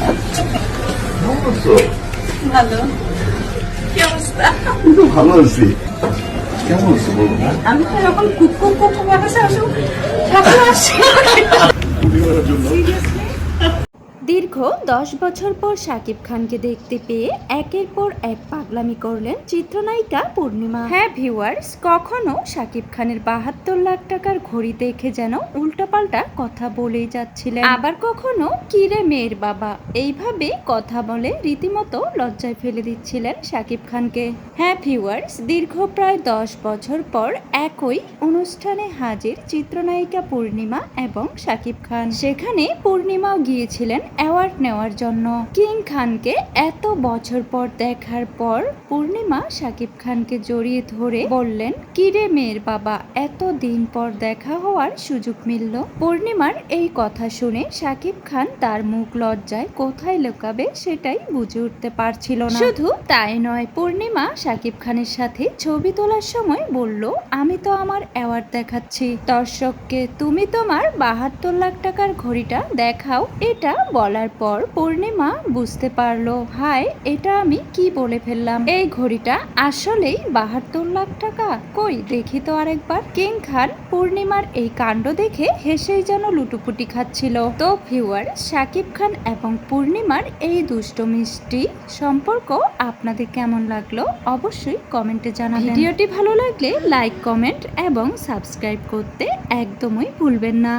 কেমন আছো? ভালো। কি অবস্থা? আমি তো ভালো আছি। কেমন আছো বলো না? আমি তো এরকম কুক কুক কুক বাতাসে আসো ঠাকুর আসছে। পরিবারের জন্য দীর্ঘ ১০ বছর পর শাকিব খানকে দেখতে পেয়ে একের পর এক পাগলামি করলেন চিত্রনায়িকা পূর্ণিমা। হ্যাঁ ভিউয়ার্স, কখনো শাকিব খানের ৭২ লাখ টাকার ঘড়ি দেখে যেন উল্টাপাল্টা কথা বলেই যাচ্ছিলেন, আবার কখনো কিরে মেয়ের বাবা এইভাবে কথা বলে রীতিমতো লজ্জায় ফেলে দিচ্ছিলেন শাকিব খানকে। হ্যাঁ ভিউয়ার্স, দীর্ঘ প্রায় ১০ বছর পর একই অনুষ্ঠানে হাজির চিত্রনায়িকা পূর্ণিমা এবং শাকিব খান। সেখানে পূর্ণিমাও গিয়েছিলেন অ্যাওয়ার্ড নেওয়ার জন্য। কিং খানকে এত বছর পর দেখার পর পূর্ণিমা শাকিব খানকে জড়িয়ে ধরে বললেন, কিরে মেয়ের বাবা, এত দিন পর দেখা হওয়ার সুযোগ মিলল। পূর্ণিমার এই কথা শুনে শাকিব খান তার মুখ লজ্জায় কোথায় লুকাবে সেটাই বুঝে উঠতে পারছিল না। শুধু তাই নয়, পূর্ণিমা শাকিব খানের সাথে ছবি তোলার সময় বলল, আমি তো আমার অ্যাওয়ার্ড দেখাচ্ছি দর্শককে, তুমি তোমার ৭২ লাখ টাকার ঘড়িটা দেখাও। এটা বলার পর পূর্ণিমা বুঝতে পারলো, হায় এটা আমি কি বলে ফেললাম, এই ঘড়িটা আসলেই ৭২ লাখ টাকা, কই দেখি তো আরেকবার। কিং খান পূর্ণিমার এই কাণ্ড দেখে হেসেই যেন লুটুপুটি খাচ্ছিল। তো ভিউয়ার, শাকিব খান এবং পূর্ণিমার এই দুষ্ট মিষ্টি সম্পর্ক আপনাদের কেমন লাগলো অবশ্যই কমেন্টে জানাবেন। ভিডিওটি ভালো লাগলে লাইক, কমেন্ট এবং সাবস্ক্রাইব করতে একদমই ভুলবেন না।